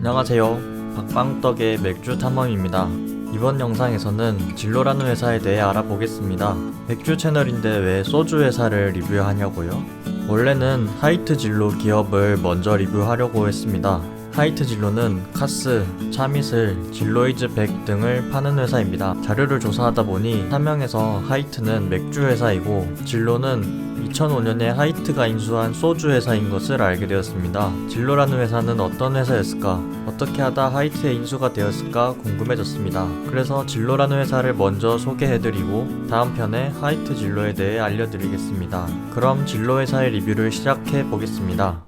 안녕하세요. 박빵떡의 맥주 탐험입니다. 이번 영상에서는 진로라는 회사에 대해 알아보겠습니다. 맥주 채널인데 왜 소주 회사를 리뷰하냐고요? 원래는 하이트 진로 기업을 먼저 리뷰하려고 했습니다. 하이트 진로는 카스, 차미슬, 진로이즈 100 등을 파는 회사입니다. 자료를 조사하다 보니 사명에서 하이트는 맥주 회사이고 진로는 2005년에 하이트가 인수한 소주 회사인 것을 알게 되었습니다. 진로라는 회사는 어떤 회사였을까? 어떻게 하다 하이트에 인수가 되었을까 궁금해졌습니다. 그래서 진로라는 회사를 먼저 소개해드리고 다음 편에 하이트 진로에 대해 알려드리겠습니다. 그럼 진로 회사의 리뷰를 시작해보겠습니다.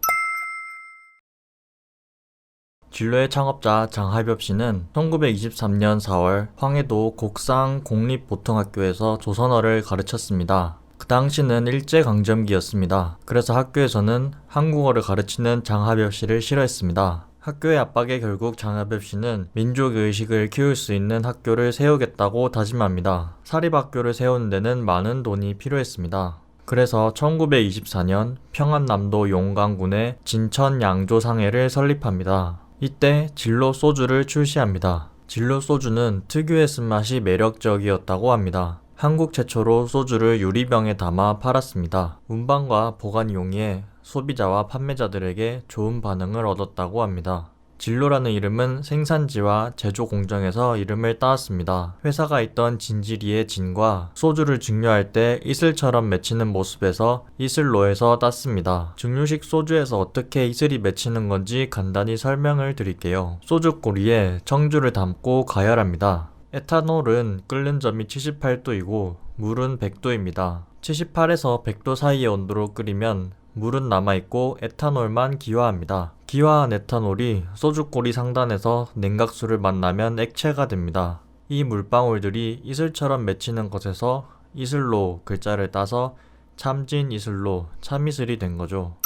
진로의 창업자 장하볍 씨는 1923년 4월 황해도 곡상 공립보통학교에서 조선어를 가르쳤습니다. 그 당시는 일제강점기였습니다. 그래서 학교에서는 한국어를 가르치는 장하볍 씨를 싫어했습니다. 학교의 압박에 결국 장하볍 씨는 민족의식을 키울 수 있는 학교를 세우겠다고 다짐합니다. 사립학교를 세우는 데는 많은 돈이 필요했습니다. 그래서 1924년 평안남도 용강군에 진천 양조상회를 설립합니다. 이때 진로 소주를 출시합니다. 진로 소주는 특유의 쓴맛이 매력적이었다고 합니다. 한국 최초로 소주를 유리병에 담아 팔았습니다. 운반과 보관이 용이해 소비자와 판매자들에게 좋은 반응을 얻었다고 합니다. 진로라는 이름은 생산지와 제조 공정에서 이름을 따왔습니다. 회사가 있던 진지리의 진과 소주를 증류할 때 이슬처럼 맺히는 모습에서 이슬로에서 땄습니다. 증류식 소주에서 어떻게 이슬이 맺히는 건지 간단히 설명을 드릴게요. 소주 꼬리에 청주를 담고 가열합니다. 에탄올은 끓는 점이 78도이고 물은 100도입니다. 78에서 100도 사이의 온도로 끓이면 물은 남아있고 에탄올만 기화합니다. 기화한 에탄올이 소주꼬리 상단에서 냉각수를 만나면 액체가 됩니다. 이 물방울들이 이슬처럼 맺히는 것에서 이슬로 글자를 따서 참진 이슬로 참이슬이 된 거죠.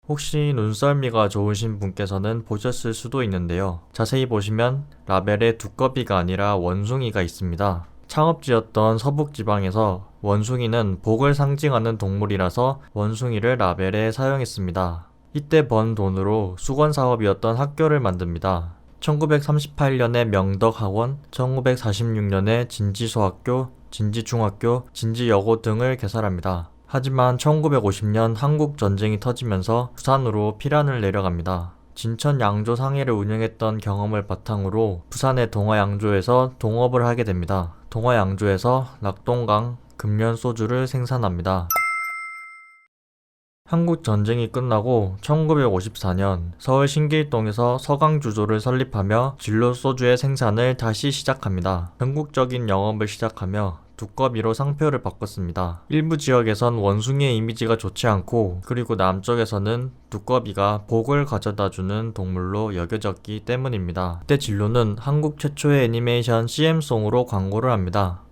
혹시 눈썰미가 좋으신 분께서는 보셨을 수도 있는데요. 자세히 보시면 라벨에 두꺼비가 아니라 원숭이가 있습니다. 창업지였던 서북지방에서 원숭이는 복을 상징하는 동물이라서 원숭이를 라벨에 사용했습니다. 이때 번 돈으로 수건사업이었던 학교를 만듭니다. 1938년에 명덕학원, 1946년에 진지소학교, 진지중학교, 진지여고 등을 개설합니다. 하지만 1950년 한국전쟁이 터지면서 부산으로 피란을 내려갑니다. 진천 양조 상회를 운영했던 경험을 바탕으로 부산의 동화양조에서 동업을 하게 됩니다. 동화양조에서 낙동강 금련소주를 생산합니다. 한국전쟁이 끝나고 1954년 서울 신길동에서 서강주조를 설립하며 진로소주의 생산을 다시 시작합니다. 전국적인 영업을 시작하며 두꺼비로 상표를 바꿨습니다. 일부 지역에선 원숭이의 이미지가 좋지 않고 그리고 남쪽에서는 두꺼비가 복을 가져다주는 동물로 여겨졌기 때문입니다. 이때 진로는 한국 최초의 애니메이션 CM송으로 광고를 합니다.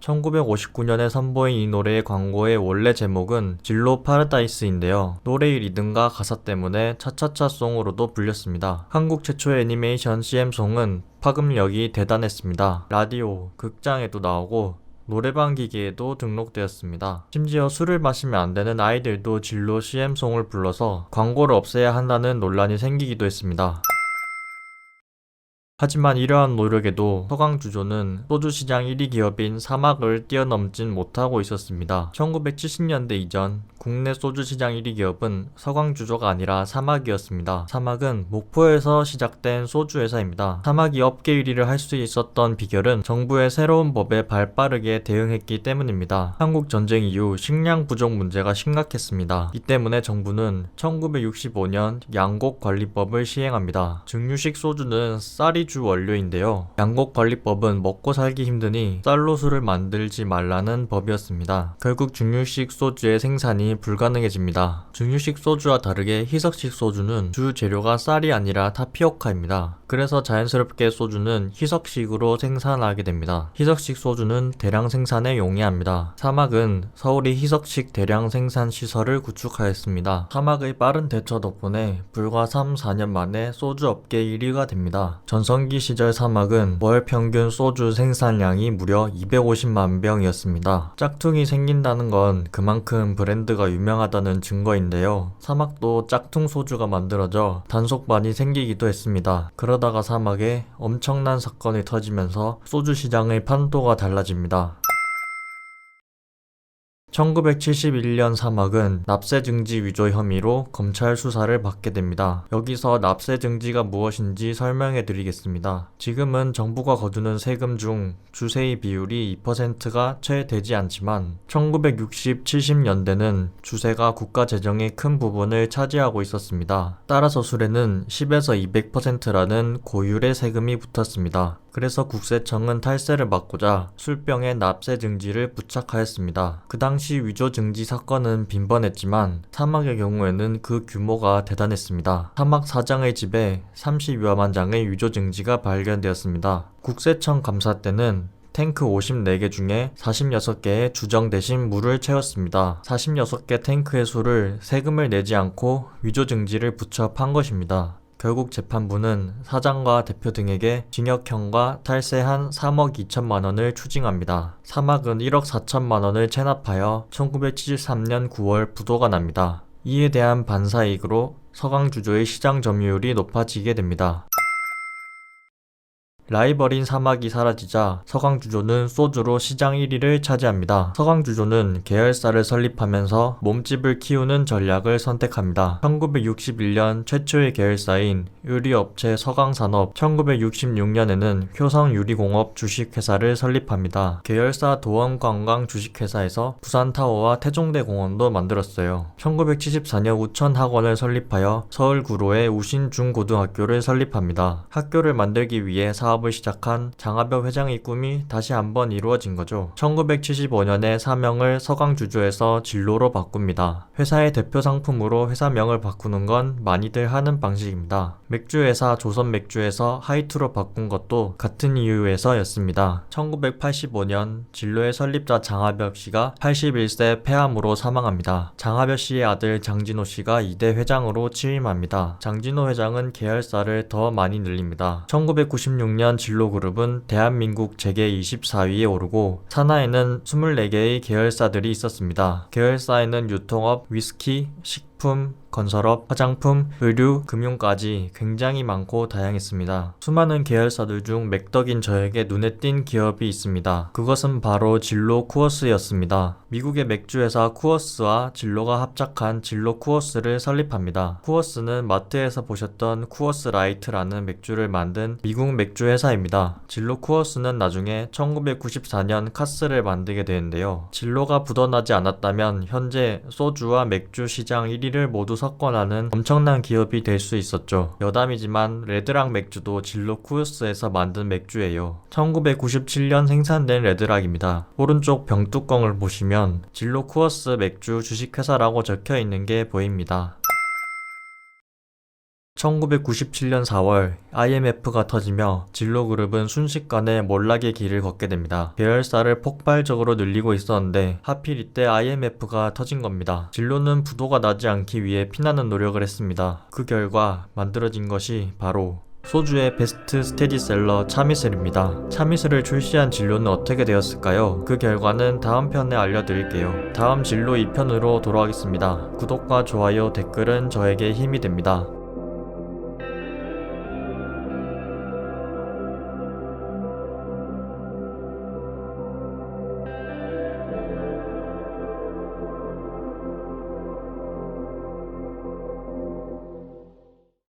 1959년에 선보인 이 노래의 광고의 원래 제목은 진로 파라다이스인데요. 노래의 리듬과 가사 때문에 차차차송으로도 불렸습니다. 한국 최초의 애니메이션 CM송은 파급력이 대단했습니다. 라디오, 극장에도 나오고 노래방 기계에도 등록되었습니다. 심지어 술을 마시면 안 되는 아이들도 진로 CM송을 불러서 광고를 없애야 한다는 논란이 생기기도 했습니다. 하지만 이러한 노력에도 서강주조는 소주시장 1위 기업인 사막을 뛰어넘진 못하고 있었습니다. 1970년대 이전 국내 소주시장 1위 기업은 서강주조가 아니라 사막이었습니다. 사막은 목포에서 시작된 소주 회사입니다. 사막이 업계 1위를 할 수 있었던 비결은 정부의 새로운 법에 발빠르게 대응했기 때문입니다. 한국전쟁 이후 식량 부족 문제가 심각했습니다. 이 때문에 정부는 1965년 양곡관리법을 시행합니다. 증류식 소주는 쌀이 주 원료인데요. 양곡관리법은 먹고 살기 힘드니 쌀로 술을 만들지 말라는 법이었습니다. 결국 증류식 소주의 생산이 불가능해집니다. 증류식 소주와 다르게 희석식 소주는 주 재료가 쌀이 아니라 타피오카입니다. 그래서 자연스럽게 소주는 희석식으로 생산하게 됩니다. 희석식 소주는 대량 생산에 용이합니다. 사막은 서울이 희석식 대량 생산 시설을 구축하였습니다. 사막의 빠른 대처 덕분에 불과 3, 4년 만에 소주 업계 1위가 됩니다. 전성기 시절 사막은 월 평균 소주 생산량이 무려 250만 병이었습니다. 짝퉁이 생긴다는 건 그만큼 브랜드가 유명하다는 증거인데요. 사막도 짝퉁 소주가 만들어져 단속반이 생기기도 했습니다. 그러다가 사막에 엄청난 사건이 터지면서 소주 시장의 판도가 달라집니다. 1971년 사막은 납세증지 위조 혐의로 검찰 수사를 받게 됩니다. 여기서 납세증지가 무엇인지 설명해 드리겠습니다. 지금은 정부가 거두는 세금 중 주세의 비율이 2%가 채 되지 않지만 1960, 70년대는 주세가 국가 재정의 큰 부분을 차지하고 있었습니다. 따라서 술에는 10에서 200%라는 고율의 세금이 붙었습니다. 그래서 국세청은 탈세를 막고자 술병에 납세 증지를 부착하였습니다. 그 당시 위조 증지 사건은 빈번했지만 사막의 경우에는 그 규모가 대단했습니다. 사막 사장의 집에 30여만 장의 위조 증지가 발견되었습니다. 국세청 감사 때는 탱크 54개 중에 46개의 주정 대신 물을 채웠습니다. 46개 탱크의 술을 세금을 내지 않고 위조 증지를 붙여 판 것입니다. 결국 재판부는 사장과 대표 등에게 징역형과 탈세한 3억 2천만 원을 추징합니다. 사막은 1억 4천만 원을 체납하여 1973년 9월 부도가 납니다. 이에 대한 반사이익으로 서강주조의 시장 점유율이 높아지게 됩니다. 라이벌인 사막이 사라지자 서강주조는 소주로 시장 1위를 차지합니다. 서강주조는 계열사를 설립하면서 몸집을 키우는 전략을 선택합니다. 1961년 최초의 계열사인 유리업체 서강산업, 1966년에는 효성유리공업 주식회사를 설립합니다. 계열사 도원관광 주식회사에서 부산타워와 태종대공원도 만들었어요. 1974년 우천학원을 설립하여 서울구로에 우신중고등학교를 설립합니다. 학교를 만들기 위해 사업을 시작한 장하벽 회장의 꿈이 다시 한번 이루어진 거죠. 1975년에 사명을 서강주조에서 진로로 바꿉니다. 회사의 대표 상품으로 회사명을 바꾸는 건 많이들 하는 방식입니다. 맥주회사 조선맥주에서 하이투로 바꾼 것도 같은 이유에서였습니다. 1985년 진로의 설립자 장하벽 씨가 81세 폐암으로 사망합니다. 장하벽 씨의 아들 장진호 씨가 2대 회장으로 취임합니다. 장진호 회장은 계열사를 더 많이 늘립니다. 1996년 진로그룹은 대한민국 재계 24위에 오르고 산하에는 24개의 계열사들이 있었습니다. 계열사에는 유통업, 위스키, 식품, 건설업, 화장품, 의류, 금융까지 굉장히 많고 다양했습니다. 수많은 계열사들 중 맥덕인 저에게 눈에 띈 기업이 있습니다. 그것은 바로 진로 쿠어스였습니다. 미국의 맥주회사 쿠어스와 진로가 합작한 진로 쿠어스를 설립합니다. 쿠어스는 마트에서 보셨던 쿠어스 라이트라는 맥주를 만든 미국 맥주 회사입니다. 진로 쿠어스는 나중에 1994년 카스를 만들게 되는데요. 진로가 묻어나지 않았다면 현재 소주와 맥주 시장 1위를 모두 석권하는 엄청난 기업이 될 수 있었죠. 여담이지만 레드락 맥주도 진로 쿠어스에서 만든 맥주예요. 1997년 생산된 레드락입니다. 오른쪽 병뚜껑을 보시면 진로 쿠어스 맥주 주식회사라고 적혀 있는 게 보입니다. 1997년 4월 IMF가 터지며 진로그룹은 순식간에 몰락의 길을 걷게 됩니다. 계열사를 폭발적으로 늘리고 있었는데 하필 이때 IMF가 터진 겁니다. 진로는 부도가 나지 않기 위해 피나는 노력을 했습니다. 그 결과 만들어진 것이 바로 소주의 베스트 스테디셀러 참이슬입니다. 참이슬을 출시한 진로는 어떻게 되었을까요? 그 결과는 다음 편에 알려드릴게요. 다음 진로 2편으로 돌아가겠습니다. 구독과 좋아요, 댓글은 저에게 힘이 됩니다.